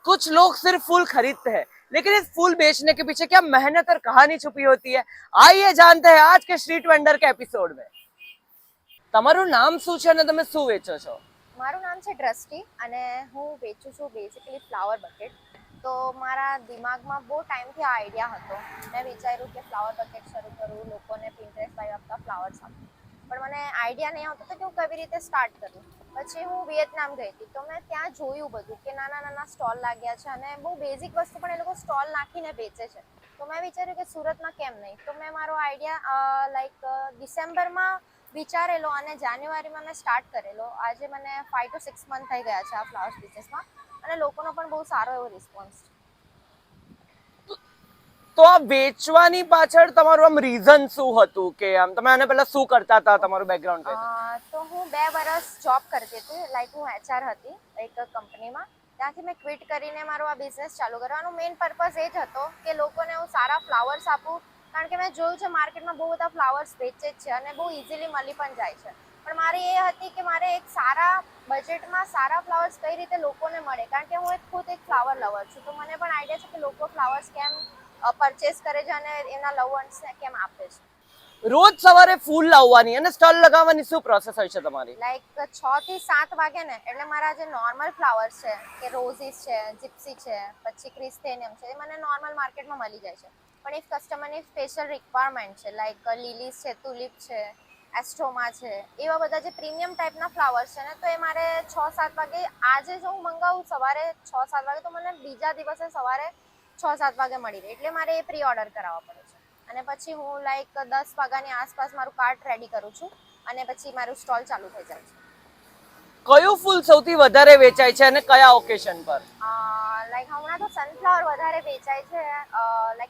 कुछ लोग सिर्फ फूल खरीदते हैं, लेकिन इस फूल बेचने के पीछे क्या मेहनत और कहानी छुपी होती है, आइए जानते हैं आज के स्ट्रीट वेंडर के एपिसोड में। તમારું નામ શું છે અને તમે શું વેચો છો? મારું નામ છે દ્રષ્ટિ અને હું વેચું છું બેઝિકલી ફ્લાવર બકેટ. તો મારા દિમાગમાં બહુ ટાઈમથી આ આઈડિયા હતો. મેં વિચાર્યું કે ફ્લાવર બકેટ શરૂ કરું, લોકોને પિન્ટરેસ્ટ બાય આપતા ફ્લાવર્સ આપું. પણ મને આઈડિયા નહીં આવતો કે હું કેવી રીતે સ્ટાર્ટ કરું. પછી હું વિયેતનામ ગઈ હતી તો મેં ત્યાં જોયું બધું કે નાના નાના સ્ટોલ લાગ્યા છે અને બહુ બેઝિક વસ્તુ પણ એ લોકો સ્ટોલ નાખીને વેચે છે. તો મેં વિચાર્યું કે સુરતમાં કેમ નહીં. તો મેં મારો આઈડિયા ડિસેમ્બરમાં વિચારેલો અને જાન્યુઆરીમાં મેં સ્ટાર્ટ કરેલો. આજે મને 5 to 6 મંથ થઈ ગયા છે આ ફ્લાવર્સ બિઝનેસમાં અને લોકોનો પણ બહુ સારો એવો રિસ્પોન્સ છે. તો આ વેચવાની પાછળ તમારું આમ રીઝન શું હતું કે આમ તમે આને પહેલા શું કરતા હતા, તમારું બેકગ્રાઉન્ડ કઈ હતું? તો હું 2 વર્ષ જોબ કરતી હતી, હું HR હતી એક કંપનીમાં. ત્યાંથી મેં ક્વિટ કરીને મારો આ બિઝનેસ ચાલુ કરવાનો મેઇન પર્પઝ એ જ હતો કે લોકોને હું સારા ફ્લાવર્સ આપું. કારણ કે મેં જોયું છે માર્કેટમાં બહુ બધા ફ્લાવર્સ વેચે જ છે અને બહુ ઇઝીલી મળી પણ જાય છે. પણ મારી એ હતી કે મારે એક સારા બજેટમાં સારા ફ્લાવર્સ કઈ રીતે લોકોને મળે, કારણ કે હું ખુદ એક ફ્લાવર લવર છું. તો મને પણ આઈડિયા છે કે લોકો ફ્લાવર્સ કેમ પરચેસ કરે છે અને એના લવ વન્સને કેમ આપે છે. રોજ સવારે ફૂલ લાવવાની અને સ્ટોલ લગાવવાની શું પ્રોસેસ હોય છે તમારી? 6 થી 7 વાગે ને એટલે મારા જે નોર્મલ ફ્લાવર્સ છે કે રોઝીસ છે, જીપ્સી છે, પછી ક્રિસ્ટેનિયમ છે, એ મને નોર્મલ માર્કેટમાં મળી જાય છે. પણ ઇફ કસ્ટમરની સ્પેશિયલ રિક્વાયરમેન્ટ છે લીલીસ છે, તુલિપ છે, એસ્ટ્રોમા છે, એવા બધા જે પ્રીમિયમ ટાઈપના ફ્લાવર્સ છે ને, તો એ મારે 6-7 વાગે, આજે જો હું મંગાવું સવારે 6-7 વાગે તો મને બીજા દિવસે સવારે 6-7 વાગે મળી રહે. એટલે મારે એ પ્રી ઓર્ડર કરાવવા પડે છે. અને પછી હું 10 વાગ્યાની આસપાસ મારું કાર્ટ રેડી કરું છું અને પછી મારું સ્ટોલ ચાલુ થઈ જાય છે. કયું ફૂલ સૌથી વધારે વેચાય છે અને કયા ઓકેશન પર? હમણાં તો સનફ્લાવર વધારે વેચાય છે.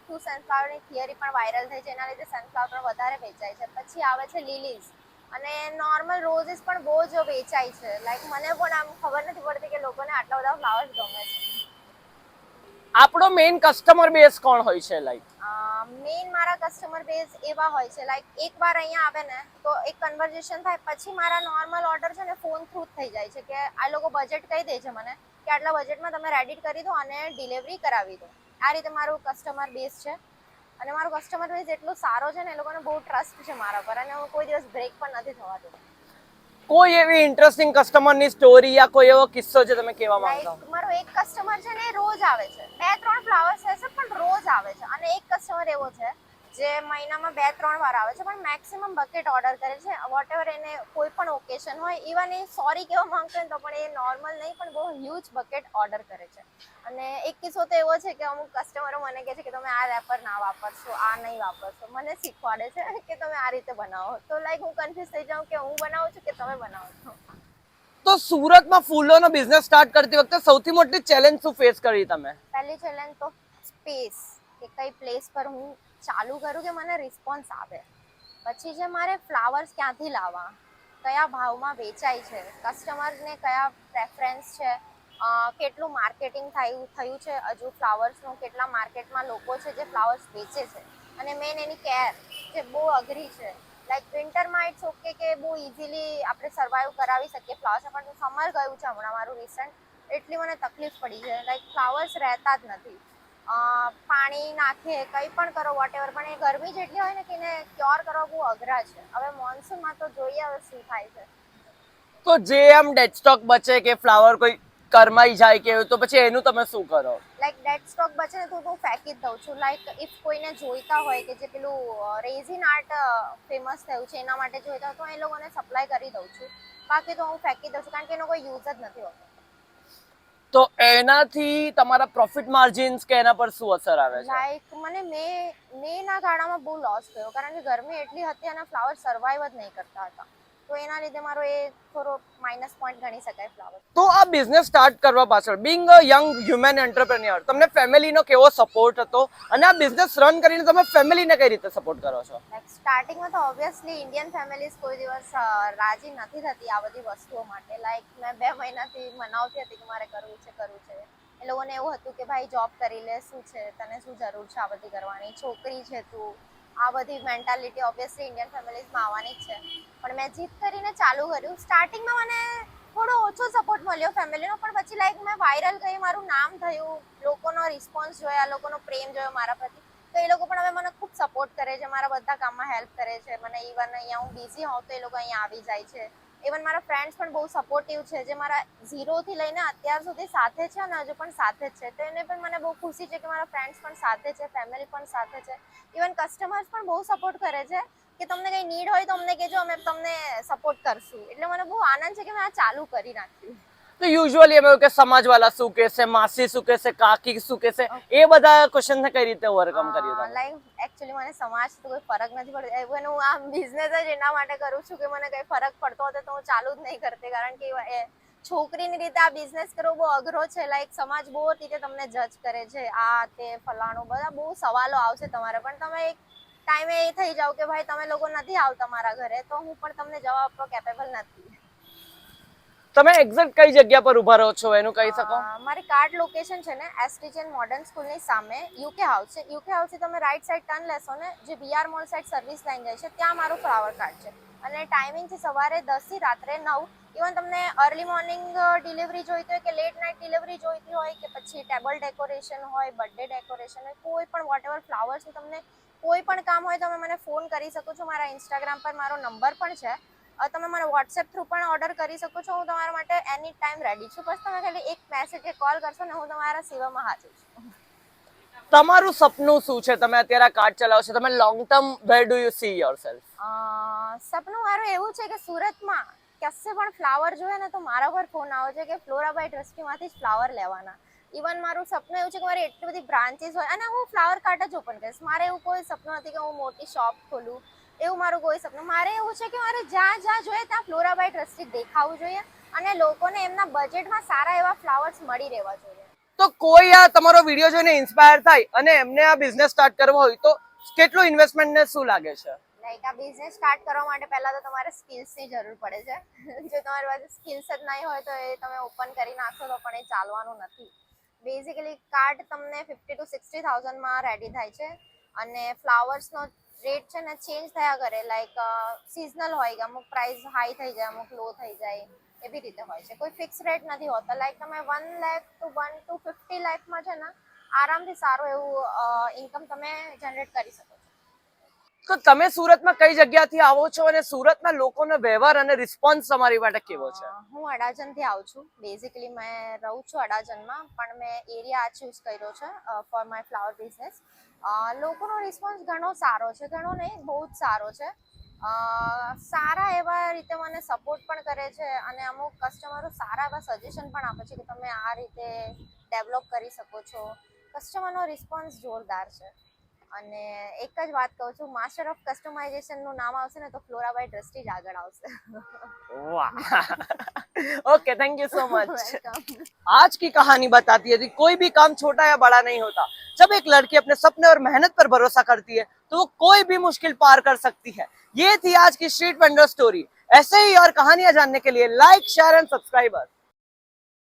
ટુ સનફ્લાવરની થિયરી પણ વાયરલ થઈ છે, એના લીધે સનફ્લાવર પણ વધારે વેચાય છે. પછી આવે છે લીલીઝ અને નોર્મલ રોઝીસ પણ બહુ જ વેચાય છે. મને પણ આમ ખબર નથી પડતી કે લોકોને આટલા બધા ફ્લાવર્સ ગમે છે. આપણો મેઇન કસ્ટમર બેઝ કોણ હોય છે? મેઇન મારા કસ્ટમર બેઝ એવા હોય છે એકવાર અહીંયા આવે ને તો એક કન્વર્ઝેશન થાય, પછી મારા નોર્મલ ઓર્ડર છે ને ફોન થ્રુ જ થઈ જાય છે કે આ લોકો બજેટ કહી દે છે મને કે આટલા બજેટમાં તમે રેડી કરી દો અને ડિલિવરી કરાવી દો. આ રીતે મારું કસ્ટમર બેઝ છે અને મારો કસ્ટમર બેઝ એટલો સારો છે ને, એ લોકોને બહુ ટ્રસ્ટ છે મારા પર અને હું કોઈ દિવસ બ્રેક પણ નથી થવા દેતી. કોઈ એવી ઇન્ટરેસ્ટિંગ કસ્ટમરની સ્ટોરી યા કોઈ એવો કિસ્સો જે તમે કહેવા માંગો? મારો એક કસ્ટમર છે ને રોજ આવે છે, 2-3 ફ્લાવર્સ હશે પણ રોજ આવે છે. અને એક કસ્ટમર એવો છે જે મહિનામાં 2-3 વાર આવે છે પણ મેક્સિમમ બકેટ ઓર્ડર કરે છે. વોટ એવર એને કોઈ પણ ઓકેશન હોય, ઇવન એ સોરી કહેવા માંગતો હોય તો પણ એ નોર્મલ નહીં પણ બહુ હ્યુજ બકેટ ઓર્ડર કરે છે. અને એક કિસ્સો તો એવો છે કે અમુક કસ્ટમરો મને કહે છે કે તમે આ રેપર ના વાપરશો, આ નહીં વાપરશો. મને શીખવાડે છે કે તમે આ રીતે બનાવો. તો હું કન્ફ્યુઝ થઈ જાઉં કે હું બનાવું છું કે તમે બનાવો છો. તો સુરતમાં ફૂલોનો બિઝનેસ સ્ટાર્ટ કરતી વખતે સૌથી મોટી ચેલેન્જ શું ફેસ કરી તમે? પહેલી ચેલેન્જ તો સ્પેસ, કે કઈ પ્લેસ પર હું ચાલુ કરું કે મને રિસ્પોન્સ આવે. પછી જે મારે ફ્લાવર્સ ક્યાંથી લાવવા, કયા ભાવમાં વેચાય છે, કસ્ટમરને કયા પ્રેફરન્સ છે, કેટલું માર્કેટિંગ થયું છે હજુ ફ્લાવર્સનું, કેટલા માર્કેટમાં લોકો છે જે ફ્લાવર્સ વેચે છે, અને મેઇન એની કેર જે બહુ અઘરી છે. વિન્ટરમાં ઇટ્સ ઓકે કે બહુ ઇઝીલી આપણે સર્વાઈવ કરાવી શકીએ ફ્લાવર્સ, પણ સમર ગયું છે હમણાં મારું રિસન્ટ, એટલી મને તકલીફ પડી છે. ફ્લાવર્સ રહેતા જ નથી. પાણી નાખીએ, કંઈ પણ કરો વોટ એવર, પણ એ ગરમી જેટલી હોય ને કે એને ક્યોર કરવા બહુ અઘરા છે. હવે મોન્સૂનમાં તો જોઈએ હવે શું થાય છે. તો જે આમ ડેડ સ્ટોક બચે કે ફ્લાવર કોઈ કરમાઈ જાય કે તો પછી એનું તમે શું કરો? ડેડ સ્ટોક બચે ને તો હું ફેંકી જ દઉં છું. ઇફ કોઈને જોઈતા હોય કે જે પેલું રેઝિન આર્ટ ફેમસ થયું છે એના માટે જોઈતા હોય તો એ લોકોને સપ્લાય કરી દઉં છું. બાકી તો હું ફેંકી દઉં છું કારણ કે એનો કોઈ યુઝ જ નથી હોતો. તો એનાથી તમારા પ્રોફિટ માર્જિન્સ કે એના પર શું અસર આવે છે? મને મેના ગાળામાં બહુ લોસ થયો કારણ કે ગરમી એટલી હતી અને ફ્લાવર સર્વાઈવ જ નહીં કરતા હતા. તો એના લીધે મારો એ થોડો માઇનસ પોઈન્ટ ગણી શકાય ફ્લાવર. તો આ બિઝનેસ સ્ટાર્ટ કરવા પાછળ being a young human entrepreneur તમને ફેમિલીનો કેવો સપોર્ટ હતો અને આ બિઝનેસ રન કરીને તમે ફેમિલીને કઈ રીતે સપોર્ટ કરો છો? સ્ટાર્ટિંગમાં તો ઓબ્વિયસલી ઇન્ડિયન ફેમિલીઝ કોઈ દિવસ રાજી નથી થતી આ બધી વસ્તુઓ માટે. મેં 2 મહિનાથી મનાવતી હતી કે મારે કરવું છે. એ લોકોને એવું હતું કે ભાઈ જોબ કરી લે, શું છે, તને શું જરૂર છે આ બધી કરવાની, છોકરી છે તું. આ બધી મેન્ટાલિટી ઓબ્વિયસલી ઇન્ડિયન ફેમિલીઝમાં આવવાની જ છે. પણ મેં જીત કરીને ચાલુ કર્યું. સ્ટાર્ટિંગમાં મને થોડો ઓછો સપોર્ટ મળ્યો ફેમિલીનો, પણ પછી લાઈક મેં વાયરલ ગઈ, મારું નામ થયું, લોકોનો રિસ્પોન્સ જોયા, લોકોનો પ્રેમ જોયો મારા પ્રતિ, તો એ લોકો પણ હવે મને ખૂબ સપોર્ટ કરે છે, મારા બધા કામમાં હેલ્પ કરે છે મને. ઇવન અહીંયા હું બિઝી હોઉં તો એ લોકો અહીંયા આવી જાય છે. ઇવન મારા ફ્રેન્ડ્સ પણ બહુ સપોર્ટિવ છે, જે મારા 0 થી લઈને અત્યાર સુધી સાથે છે અને હજુ પણ સાથે જ છે. તો એને પણ મને બહુ ખુશી છે કે મારા ફ્રેન્ડ્સ પણ સાથે છે, ફેમિલી પણ સાથે છે. ઇવન કસ્ટમર્સ પણ બહુ સપોર્ટ કરે છે કે તમને કંઈ નીડ હોય તો અમને કહેજો, અમે તમને સપોર્ટ કરશું. એટલે મને બહુ આનંદ છે કે મેં આ ચાલુ કરી નાખ્યું. તો યુઝ્યુઅલી એમ એવું કે સમાજ વાળા શું કહેશે, માસી શું કહેશે, કાકી શું કહેશે, એ બધા ક્વેશ્ચન કઈ રીતે ઓવરકમ કર્યું તમે? લાઈક એકચ્યુઅલી મને સમાજ તો કોઈ ફરક નથી પડતો. એવું હું આ બિઝનેસ જ એના માટે કરું છું કે મને કંઈ ફરક પડતો હતો તો હું ચાલુ જ નહીં કરતી, કારણ કે છોકરીની રીતે આ બિઝનેસ કરવો બહુ અઘરો છે. લાઈક સમાજ બહુ રીતે તમને જજ કરે છે, આ તે ફલાણું, બધા બહુ સવાલો આવશે તમારે, પણ તમે એક ટાઈમે એ થઈ જાવ કે ભાઈ તમે લોકો નથી આવતા મારા ઘરે, તો હું પણ તમને જવાબ આપવા કેપેબલ નથી. તમે એક્ઝેક્ટ કઈ જગ્યા પર ઉભા રહો છો એનું કહી શકો? મારી કાર્ડ લોકેશન છે ને એસટીજન મોડર્ન સ્કૂલની સામે યુકે હાઉસ છે. યુકે હાઉસથી તમે રાઈટ સાઈડ ટર્ન લેશો ને, જે BR mall side service line જાય છે, ત્યાં મારું ફ્લાવર કાર્ડ છે. અને ટાઈમિંગ છે સવારે 10 થી રાત્રે 9. ઇવન તમને અર્લી મોર્નિંગ ડિલિવરી જોઈતી હોય કે લેટ નાઇટ ડિલિવરી જોઈતી હોય કે પછી ટેબલ ડેકોરેશન હોય, બર્થડે ડેકોરેશન હોય, કોઈ પણ વોટેવર ફ્લાવર્સનું તમને કોઈ પણ કામ હોય તમે મને ફોન કરી શકો છો. મારા ઇન્સ્ટાગ્રામ પર મારો નંબર પણ છે. તમે મને વોટ્સએપ થ્રુ પણ ઓર્ડર કરી શકો છો. હું તમારા માટે એની ટાઈમ રેડી છું. બસ તમે ખાલી એક મેસેજ કે કોલ કરશો ને હું તમારા સેવામાં હાજર છું. તમારું સપનું શું છે? તમે અત્યારે કાર્ડ ચલાવો છો, તમે long term where do you C yourself? સપનું મારું એવું છે કે સુરતમાં કશે પણ ફ્લાવર જોઈએ ને તો મારા પર ફોન આવે છે કે ફ્લોરાબાઈ ટ્રસ્ટીમાંથી જ ફ્લાવર લેવાના. ઇવન મારું સપનું એવું છે કે મારી એટલી બધી બ્રાન્ચીસ હોય અને હું ફ્લાવર કાર્ટ જ ઓપન કરીશ. મારે એવું કોઈ સપનું નથી કે હું મોટી શોપ ખોલું, એવું મારું કોઈ સપનું. મારે એવું છે કે મારે જ્યાં જ્યાં જોઈએ ત્યાં ફ્લોરાબાઈ ટ્રસ્ટી દેખાવું જોઈએ અને લોકોને એમના બજેટમાં સારા એવા ફ્લાવર્સ મળી રહેવા જોઈએ. તો કોઈ આ તમારો વિડીયો જોઈને ઇન્સ્પાયર થાય અને એમને આ બિઝનેસ સ્ટાર્ટ કરવો હોય તો કેટલું ઇન્વેસ્ટમેન્ટ ને શું લાગે છે? લાઈક આ બિઝનેસ સ્ટાર્ટ કરવા માટે પહેલા તો તમારે સ્કિલ્સની જરૂર પડે છે. જો તમારી પાસે સ્કિલ્સ જ નહીં હોય તો એ તમે ઓપન કરી નાખશો તો પણ એ ચાલવાનું નથી. બેઝિકલી કાર્ડ તમને 50,000 to 60,000 રેડી થાય છે અને ફ્લાવર્સનો રેટ છે ને ચેન્જ થયા કરે. લાઈક સિઝનલ હોય કે અમુક પ્રાઇસ હાઈ થઈ જાય, અમુક લો થઈ જાય, એવી રીતે હોય છે. કોઈ ફિક્સ રેટ નથી હોતા. લાઈક તમે 1 લાખ to 1 to 50 લાખમાં છે ને આરામથી સારું એવું ઇન્કમ તમે જનરેટ કરી શકો છો. તો તમે સુરતમાં કઈ જગ્યાથી આવો છો અને સુરતના લોકોનો વ્યવહાર અને રિસ્પોન્સ તમારી માટે કેવો છે? હું અડાજણથી આવું છું. બેઝિકલી મેં રહું છું અડાજણમાં, પણ મેં એરિયા આ ચૂઝ કર્યો છે ફોર માય ફ્લાવર બિઝનેસ. લોકોનો રિસ્પોન્સ ઘણો સારો છે, ઘણો નહીં બહુ જ સારો છે. સારા એવા રીતે મને સપોર્ટ પણ કરે છે અને અમુક કસ્ટમરો સારા એવા સજેશન પણ આપે છે કે તમે આ રીતે ડેવલપ કરી શકો છો. કસ્ટમરનો રિસ્પોન્સ જોરદાર છે. અને એક જ વાત કહું છું, માસ્ટર ઓફ કસ્ટમાઇઝેશનનું નામ આવશે ને તો ફ્લોરાબાઈ ટ્રસ્ટી જ આગળ આવશે. वाह okay thank you so much. Welcome. आज की कहानी बताती है कि कोई भी काम छोटा या बड़ा नहीं होता। जब एक लड़की अपने सपने और मेहनत पर भरोसा करती है तो वो कोई भी मुश्किल पार कर सकती है। ये थी आज की स्ट्रीट वेंडर स्टोरी। ऐसे ही और कहानियां जानने के लिए लाइक शेयर एंड सब्सक्राइब।